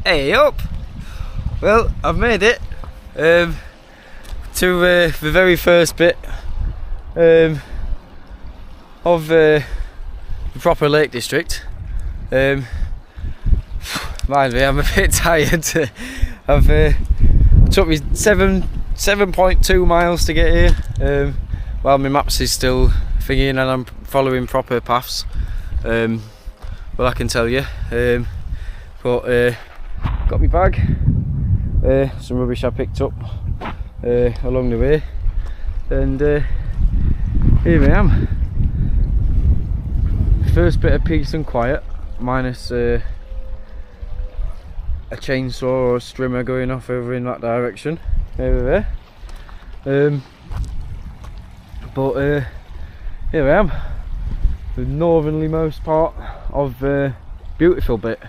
Hey up! Well, I've made it to the very first bit of the proper Lake District. Mind me, I'm a bit tired. I've took me 7.2 miles to get here. While my maps is still thinking and I'm following proper paths. Well, I can tell you. But got my bag, some rubbish I picked up along the way, and here I am. First bit of peace and quiet, minus a chainsaw or a strimmer going off over in that direction, over there. But here I am, the northernly most part of the beautiful bit.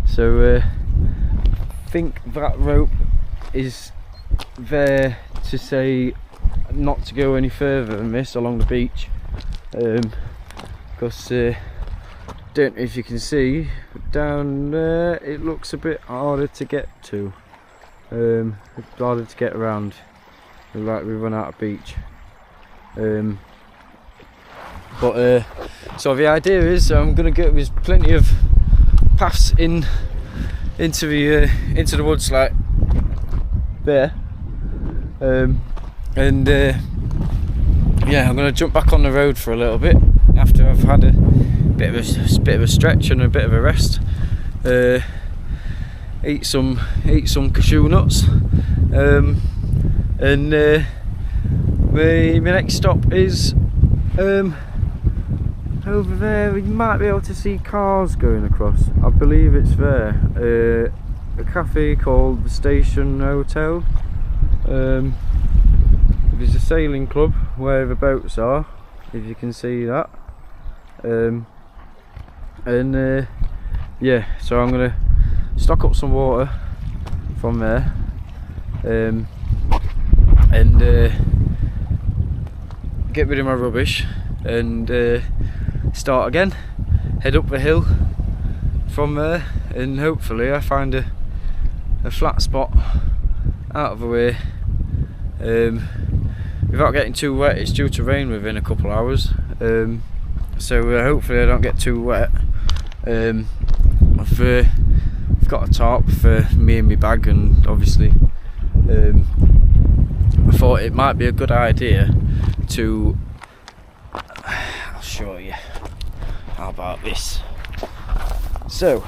So I think that rope is there to say not to go any further than this along the beach, because don't know if you can see, but down there it looks a bit harder to get to, harder to get around, like we run out of beach. But so the idea is I'm gonna get, there's plenty of paths into the woods like there, and yeah, I'm gonna jump back on the road for a little bit after I've had a bit of a stretch and a bit of a rest. Eat some cashew nuts, and my next stop is over there. We might be able to see cars going across. I believe it's there. A cafe called the Station Hotel. There's a sailing club where the boats are, if you can see that. And yeah, so I'm gonna stock up some water from there, and get rid of my rubbish, and start again, head up the hill from there, and hopefully I find a flat spot out of the way, without getting too wet. It's due to rain within a couple of hours, so hopefully I don't get too wet. I've got a tarp for me and my bag, and obviously I thought it might be a good idea to, I'll show you. How about this? So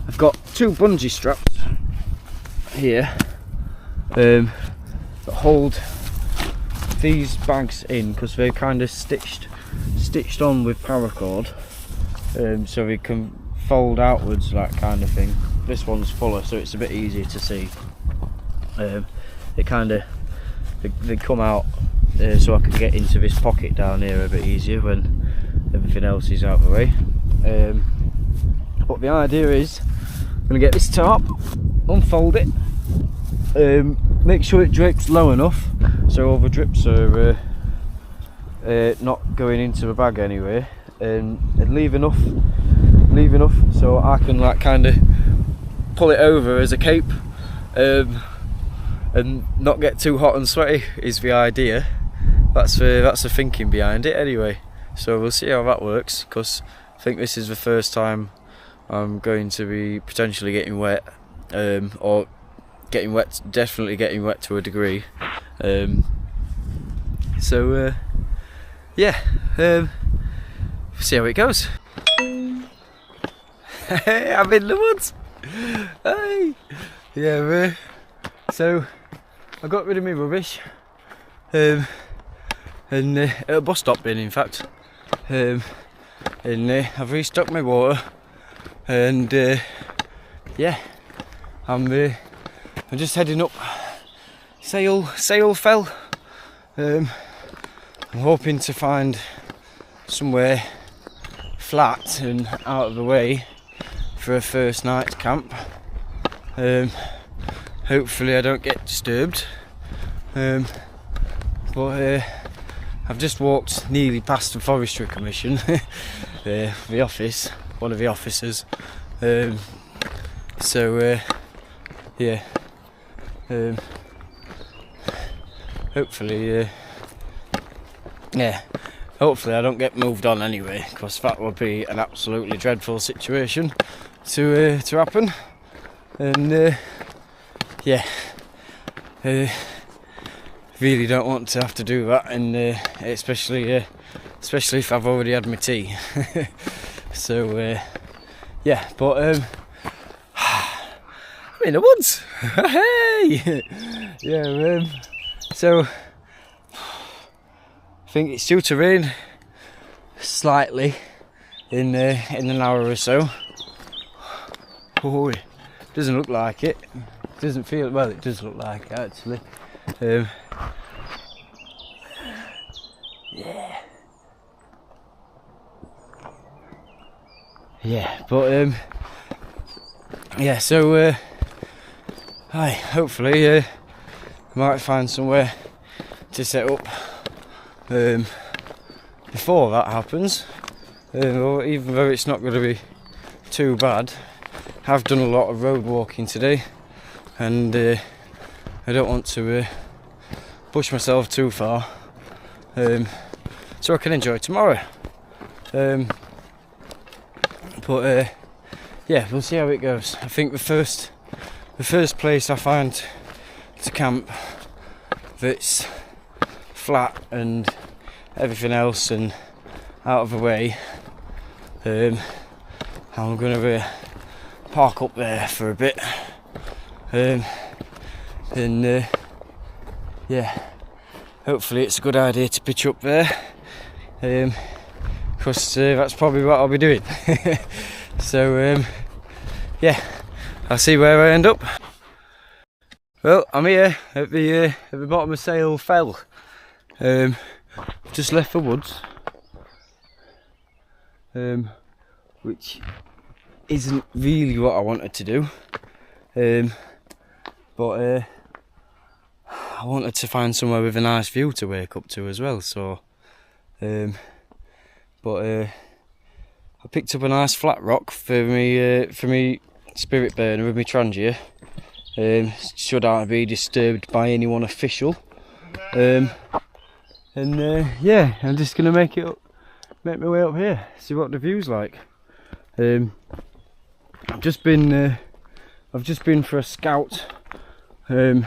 I've got two bungee straps here that hold these bags in, because they're kind of stitched on with paracord, so they can fold outwards, that kind of thing. This one's fuller, so it's a bit easier to see. They come out so I can get into this pocket down here a bit easier when everything else is out of the way. But the idea is I'm going to get this tarp, unfold it, make sure it drapes low enough so all the drips are not going into the bag anyway, and leave enough so I can like kind of pull it over as a cape, and not get too hot and sweaty is the idea. That's the thinking behind it anyway. So we'll see how that works, because I think this is the first time I'm going to be potentially getting wet, or getting wet, definitely getting wet to a degree. So yeah, see how it goes. Hey, I'm in the woods. Hey, yeah. So I got rid of my rubbish, and at a bus stop in fact, and I've restocked my water, and yeah, I'm just heading up Sail Fell. I'm hoping to find somewhere flat and out of the way for a first night camp. Hopefully I don't get disturbed, but I've just walked nearly past the Forestry Commission, the office, one of the officers. Yeah. Hopefully, hopefully I don't get moved on anyway, because that would be an absolutely dreadful situation to happen. And really don't want to have to do that, and especially if I've already had my tea. So but I'm in the woods. Hey, yeah. So I think it's due to rain slightly in an hour or so. Oh, it doesn't look like it. It doesn't feel well. It does look like it actually. But so hopefully I might find somewhere to set up before that happens, or even though it's not going to be too bad. I've done a lot of road walking today, and I don't want to push myself too far, so I can enjoy tomorrow. But we'll see how it goes. I think the first place I find to camp that's flat and everything else and out of the way, I'm going to park up there for a bit, and hopefully it's a good idea to pitch up there, because that's probably what I'll be doing. So I'll see where I end up. Well, I'm here at the bottom of Sale Fell. Just left the woods, which isn't really what I wanted to do, but I wanted to find somewhere with a nice view to wake up to as well. So, I picked up a nice flat rock for me spirit burner with my trangia. Shouldn't be disturbed by anyone official. I'm just gonna make my way up here, see what the view's like. I've just been for a scout ahead,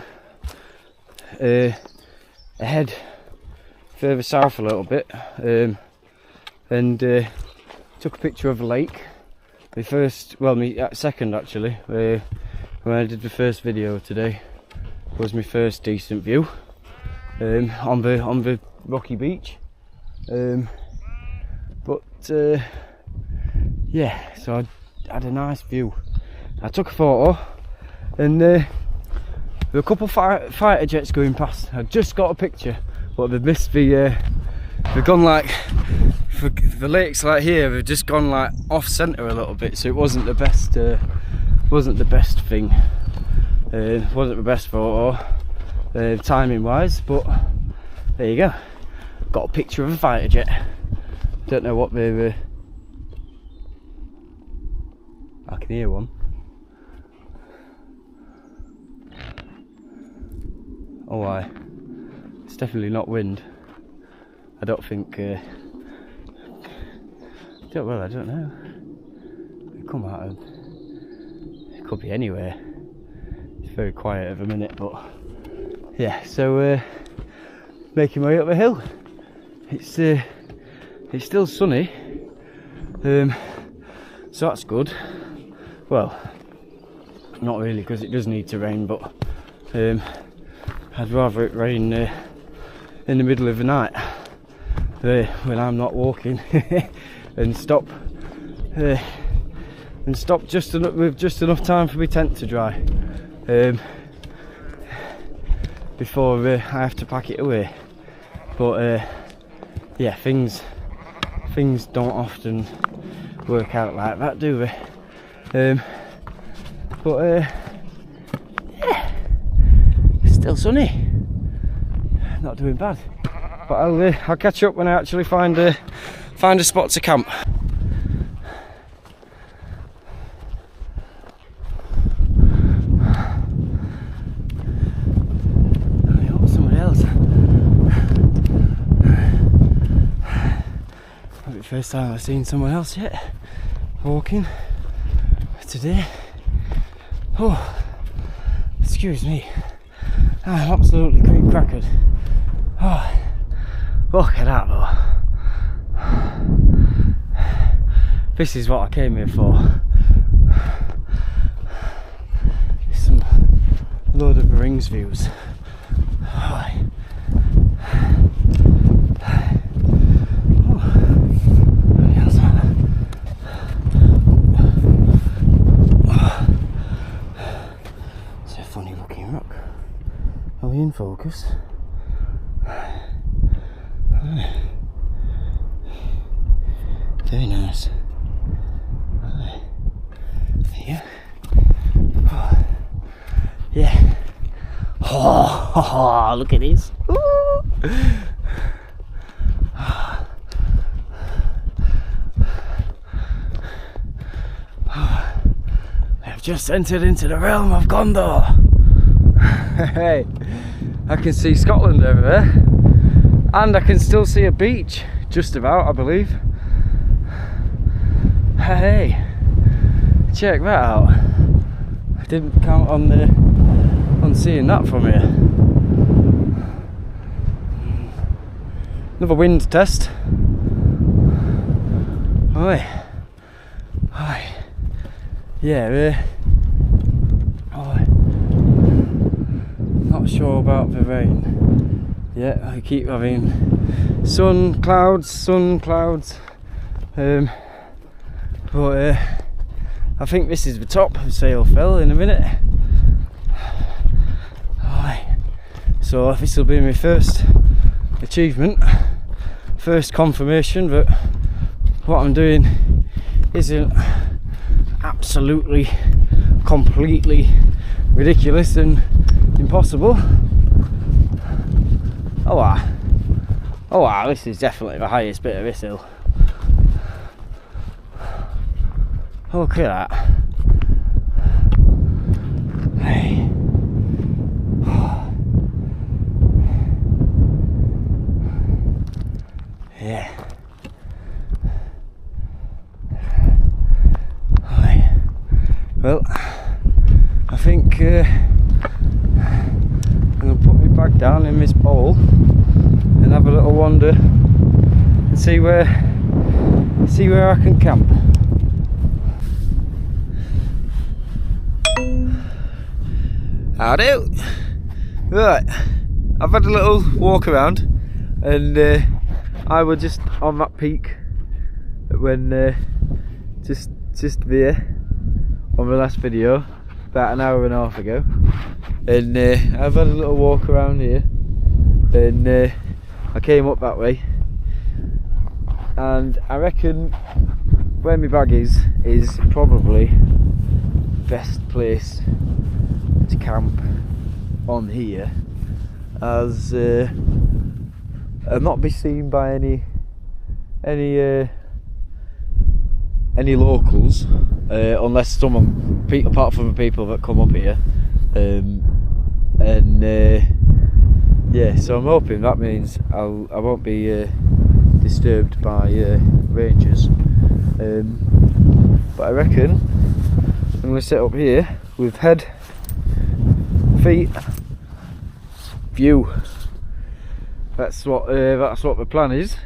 further south a little bit, and took a picture of a lake. My second actually. When I did the first video today, was my first decent view on the rocky beach. So I had a nice view. I took a photo, and there were a couple fighter jets going past. I just got a picture, but they've missed they've gone like, for the lakes like here, they've just gone like off centre a little bit, so it wasn't the best thing. Wasn't the best photo, timing wise, but there you go. Got a picture of a fighter jet. Don't know what they were. I can hear one. Oh, why? It's definitely not wind. I don't think. I don't know. It come out of. It could be anywhere. It's very quiet at the minute, but yeah. So making my way up the hill. It's still sunny, so that's good. Well, not really, because it does need to rain, but I'd rather it rain in the middle of the night when I'm not walking and stop just with just enough time for my tent to dry before I have to pack it away. But yeah, things don't often work out like that, do they? Yeah, it's still sunny. Not doing bad. But I'll catch up when I actually find a spot to camp. First time I've seen someone else yet walking today. Oh, excuse me. I'm absolutely cream crackered. Oh, look at that though. This is what I came here for. Some Lord of the Rings views. Oh. It's a funny looking rock. Are we in focus? Very nice. Yeah. Oh. Yeah. Oh, look at this. Ooh. I've just entered into the realm of Gondor. Hey, I can see Scotland over there, and I can still see a beach, just about, I believe. Hey, check that out. I didn't count on seeing that from here. Another wind test. Oi. Oi. Yeah, not sure about the rain. Yeah, I keep having sun, clouds. But I think this is the top of Sail Fell in a minute. So this will be my first achievement, first confirmation that what I'm doing isn't absolutely, completely ridiculous and impossible. Oh wow, this is definitely the highest bit of this hill. Look at that. Hey. Yeah. Well, I think I'm going to put my bag down in this bowl and have a little wander and see where I can camp. Howdy! Right, I've had a little walk around and I was just on that peak when just there on the last video about an hour and a half ago, and I've had a little walk around here, and I came up that way, and I reckon where my bag is probably best place to camp on here, as and not be seen by any locals, unless someone, apart from the people that come up here, yeah. So I'm hoping that means I won't be disturbed by rangers. But I reckon I'm going to set up here with head, feet, view. That's what the plan is.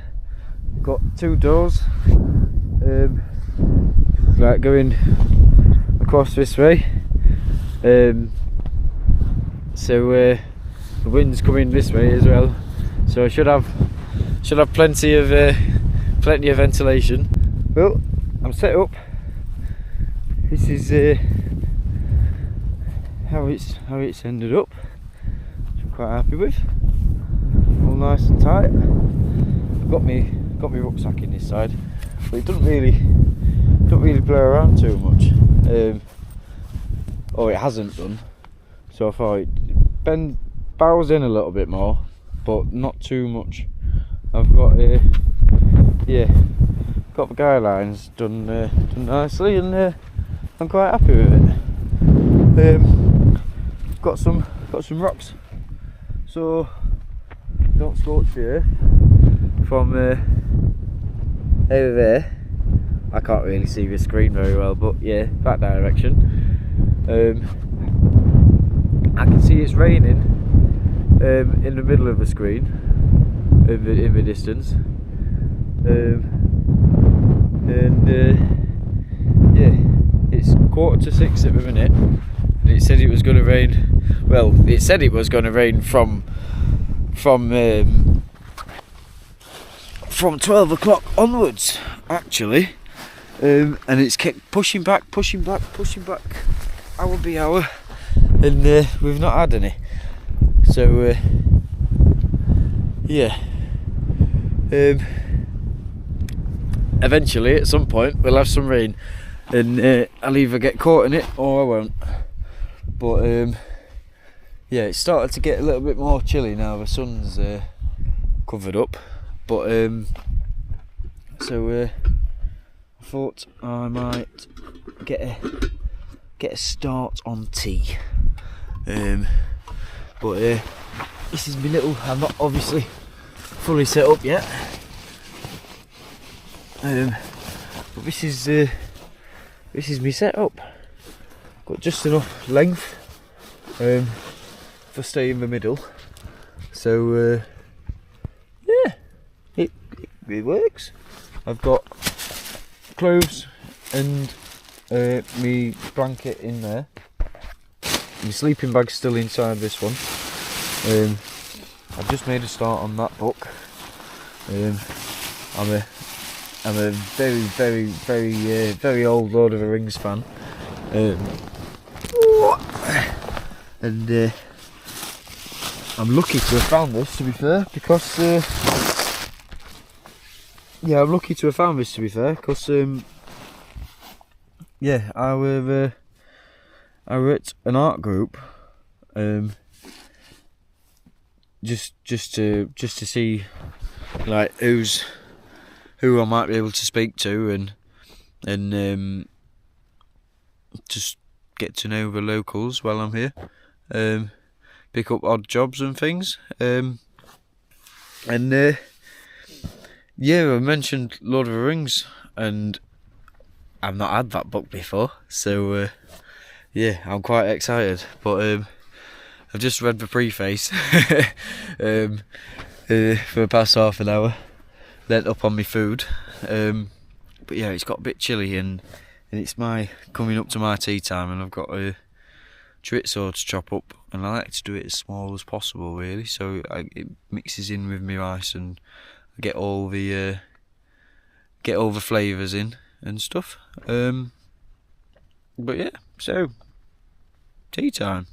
Got two doors, like going across this way. So the wind's coming this way as well. So I should have plenty of ventilation. Well, I'm set up. This is how it's ended up, which I'm quite happy with. All nice and tight. I've got my rucksack in this side, but it don't really play around too much. Or it hasn't done. So I thought it bows in a little bit more, but not too much. I've got got the guy lines done nicely, and I'm quite happy with it. Got some rocks, so don't scorch the earth from over there. I can't really see the screen very well, but yeah, that direction. I can see it's raining in the middle of the screen, in the distance. Yeah, it's 5:45 at the minute, and it said it was going to rain. Well, it said it was going to rain from 12 o'clock onwards, actually, and it's kept pushing back, hour by hour, and we've not had any. So yeah, eventually at some point we'll have some rain, and I'll either get caught in it or I won't. But yeah, it's started to get a little bit more chilly now. The sun's covered up, but so I thought I might get a start on tea. But this is my little. I'm not obviously fully set up yet. But this is my setup. Got just enough length for stay in the middle. So yeah, it works. I've got clothes and me blanket in there. My sleeping bag's still inside this one. I've just made a start on that book. I'm a very old Lord of the Rings fan. And I'm lucky to have found this, to be fair, because yeah, I'm lucky to have found this, to be fair, because yeah, I were at an art group, just to see like who I might be able to speak to, and just get to know the locals while I'm here, pick up odd jobs and things, and yeah, I mentioned Lord of the Rings, and I've not had that book before, so yeah, I'm quite excited. But I've just read the preface for the past half an hour, lent up on my food, but yeah, it's got a bit chilly, and it's coming up to my tea time, and I've got a chorizo to chop up, and I like to do it as small as possible, really, so it mixes in with my rice, and I get all the flavours in and stuff. But yeah, so tea time.